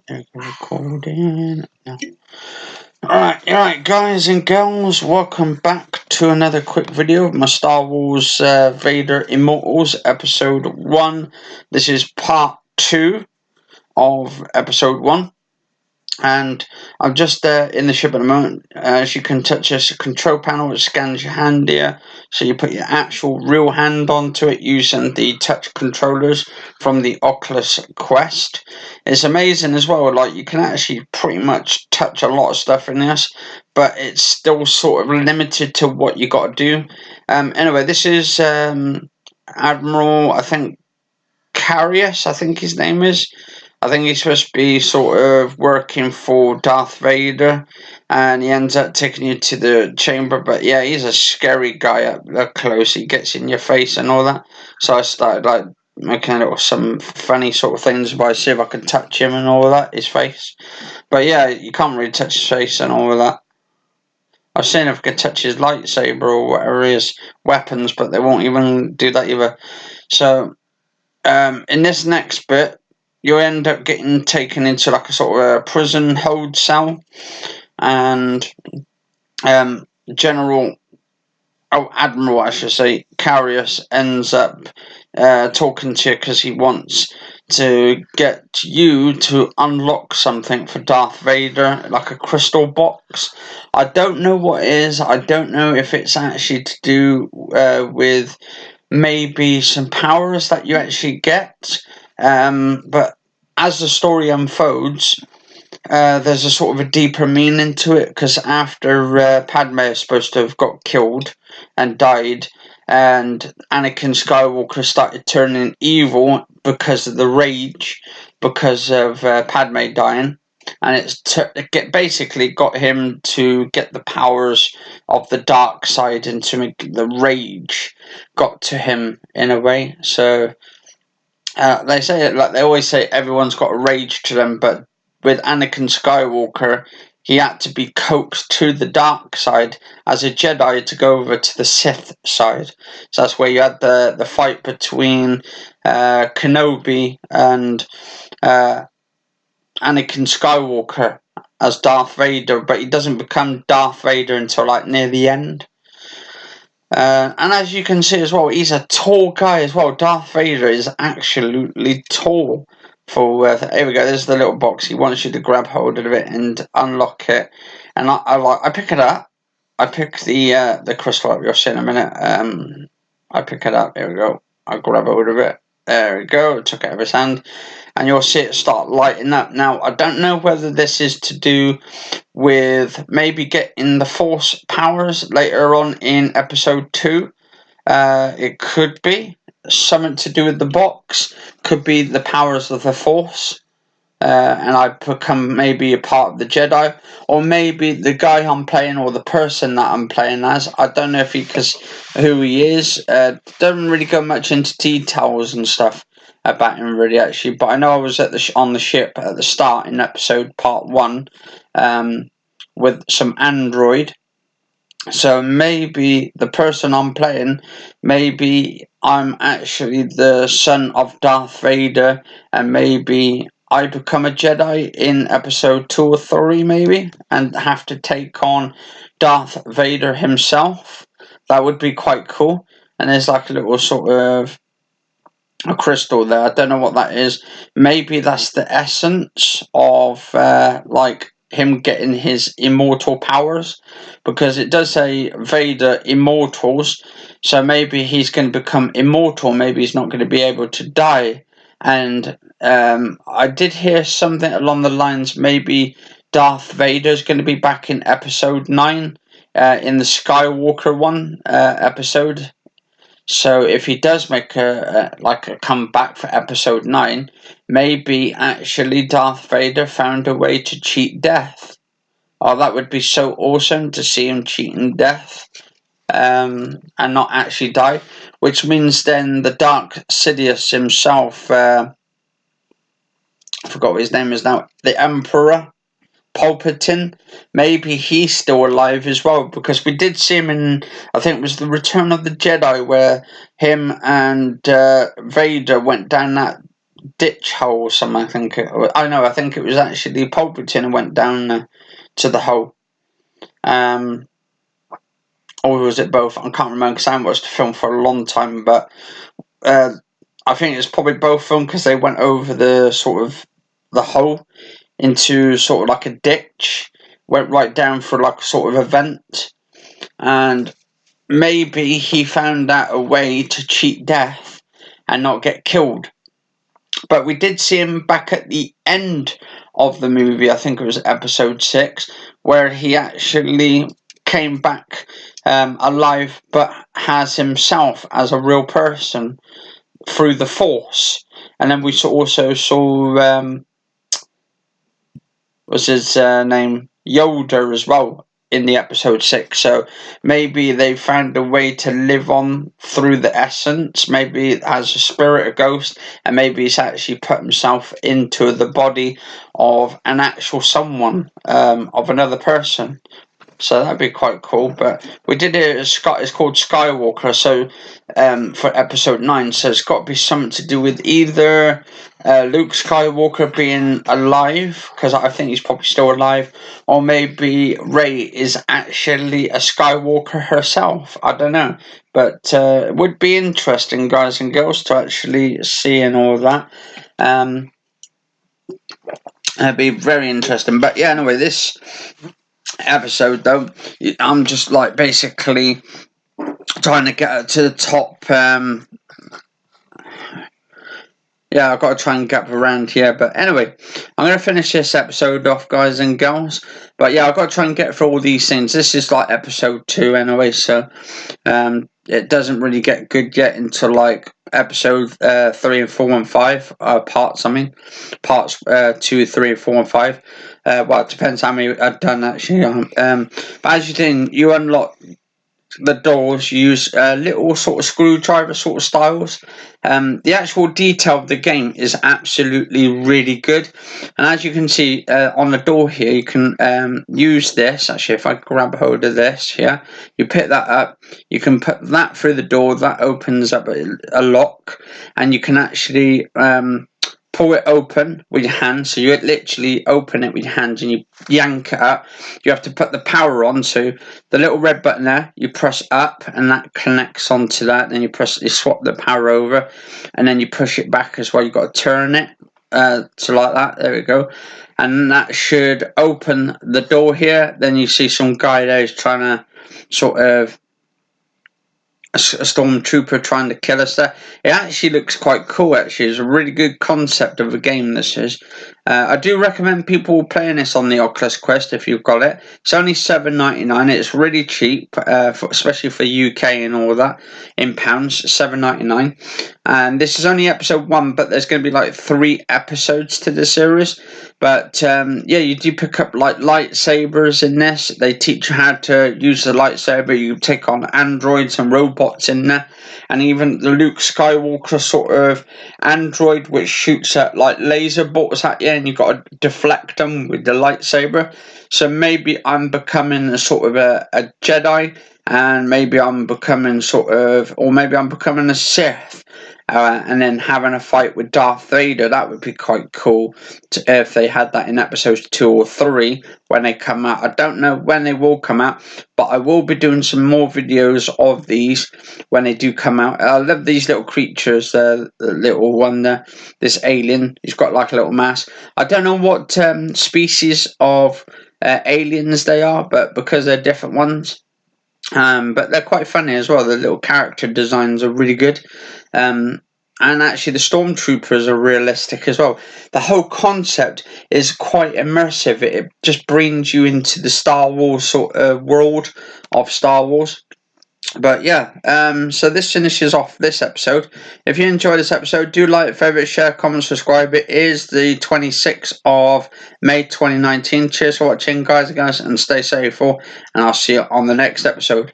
Recording. No. Alright, guys and girls, welcome back to another quick video of my Star Wars Vader Immortals episode 1. This is part 2 of episode 1. And I'm just in the ship at the moment. As you can touch this control panel, it scans your hand here. So you put your actual real hand onto it using the touch controllers from the Oculus Quest. It's amazing as well. Like, you can actually pretty much touch a lot of stuff in this, but it's still sort of limited to what you got to do. Anyway, this is Admiral, I think, Carius, I think his name is. I think he's supposed to be sort of working for Darth Vader, and he ends up taking you to the chamber. But yeah, he's a scary guy up close. He gets in your face and all that. So I started like making some funny sort of things by see if I can touch him and all of that, his face. But yeah, you can't really touch his face and all of that. I was saying if I could touch his lightsaber or whatever his weapons, but they won't even do that either. So in this next bit, you end up getting taken into like a sort of a prison hold cell, and Admiral, I should say, Carius ends up talking to you because he wants to get you to unlock something for Darth Vader, like a crystal box. I don't know what it is. I don't know if it's actually to do with maybe some powers that you actually get. But as the story unfolds, there's a sort of a deeper meaning to it, because after Padme is supposed to have got killed and died, and Anakin Skywalker started turning evil because of the rage, because of Padme dying, and it basically got him to get the powers of the dark side, and to make the rage got to him in a way. So they say it like they always say, everyone's got a rage to them, but with Anakin Skywalker, he had to be coaxed to the dark side as a Jedi to go over to the Sith side. So that's where you had the fight between Kenobi and Anakin Skywalker as Darth Vader, but he doesn't become Darth Vader until like near the end. And as you can see as well, he's a tall guy as well. Darth Vader is absolutely tall. Here we go. There's the little box. He wants you to grab hold of it and unlock it. And I pick it up. I pick the crystal up. You'll see in a minute. I pick it up. Here we go. I grab hold of it. There we go. I took it out of his hand, and you'll see it start lighting up. Now, I don't know whether this is to do with maybe getting the Force powers later on in episode 2. It could be something to do with the box. Could be the powers of the Force. And I become maybe a part of the Jedi, or maybe the guy I'm playing, or the person that I'm playing as. I don't know if because who he is. Doesn't really go much into details and stuff about him really, actually. But I know I was on the ship at the start in episode part 1 with some android. So maybe the person I'm playing, maybe I'm actually the son of Darth Vader, and maybe I become a Jedi in episode 2 or 3 maybe, and have to take on Darth Vader himself. That would be quite cool. And there's like a little sort of a crystal there. I don't know what that is. Maybe that's the essence of like him getting his immortal powers, because it does say Vader Immortals. So maybe he's going to become immortal. Maybe he's not going to be able to die. And I did hear something along the lines, maybe Darth Vader is going to be back in episode 9, in the Skywalker one episode. So if he does make a comeback for episode 9, maybe actually Darth Vader found a way to cheat death. Oh, that would be so awesome to see him cheating death. And not actually die, which means then the Dark Sidious himself, I forgot what his name is now, the Emperor Palpatine, maybe he's still alive as well, because we did see him in, I think it was the Return of the Jedi, where him and Vader went down that ditch hole or something. I think I think it was actually Palpatine who went down to the hole. Or was it both? I can't remember because I haven't watched the film for a long time. But I think it's probably both filmed because they went over the sort of the hole into sort of like a ditch, went right down for like a sort of event, and maybe he found out a way to cheat death and not get killed. But we did see him back at the end of the movie, I think it was episode 6, where he actually came back alive, but has himself as a real person through the Force. And then we also saw, what's his name? Yoda as well in the episode 6. So maybe they found a way to live on through the essence, maybe as a spirit, a ghost, and maybe he's actually put himself into the body of an actual someone, of another person. So that'd be quite cool. But we did it as it's called Skywalker. So for episode 9, so it's got to be something to do with either Luke Skywalker being alive, because I think he's probably still alive, or maybe Rey is actually a Skywalker herself. I don't know, but it would be interesting, guys and girls, to actually see and all that. It'd be very interesting. But yeah, anyway, this episode though, I'm just like basically trying to get to the top. Yeah, I've got to try and get around here. But anyway, I'm going to finish this episode off, guys and girls. But yeah, I've got to try and get through all these things. This is like episode 2 anyway, so it doesn't really get good yet until like episode 3 and 4 and 5 parts. I mean, parts 2, 3, and 4 and 5. Well, it depends how many I've done actually. But as you do, you unlock the doors, you use little sort of screwdriver sort of styles. The actual detail of the game is absolutely really good, and as you can see on the door here, you can use this. Actually, if I grab hold of this here, you pick that up, you can put that through the door, that opens up a lock, and you can actually pull it open with your hand. So you literally open it with your hands and you yank it up. You have to put the power on, so the little red button there, you press up and that connects onto that. Then you swap the power over, and then you push it back as well. You've got to turn it so like that. There we go, and that should open the door here. Then you see some guy there who's trying to sort of a stormtrooper trying to kill us there. It actually looks quite cool. Actually, it's a really good concept of a game. This is. I do recommend people playing this on the Oculus Quest if you've got it. It's only $7.99. It's really cheap, especially for UK and all that. In pounds, $7.99. And this is only episode 1, but there's going to be like 3 episodes to the series. But yeah, you do pick up like lightsabers in this. They teach you how to use the lightsaber. You take on androids and robots in there, and even the Luke Skywalker sort of android, which shoots at like laser bolts at you, and you've got to deflect them with the lightsaber. So maybe I'm becoming a sort of a Jedi, and maybe I'm becoming maybe I'm becoming a Sith. And then having a fight with Darth Vader. That would be quite cool if they had that in episodes 2 or 3 when they come out. I don't know when they will come out, but I will be doing some more videos of these when they do come out. I love these little creatures, the little one there, this alien. He's got like a little mask. I don't know what species of aliens they are, but because they're different ones. But they're quite funny as well. The little character designs are really good. And actually the stormtroopers are realistic as well. The whole concept is quite immersive. It just brings you into the Star Wars sort of world of Star Wars. But yeah, so this finishes off this episode. If you enjoyed this episode, do like, favourite, share, comment, subscribe. It is the 26th of May 2019. Cheers for watching, guys and girls, and stay safe all, and I'll see you on the next episode.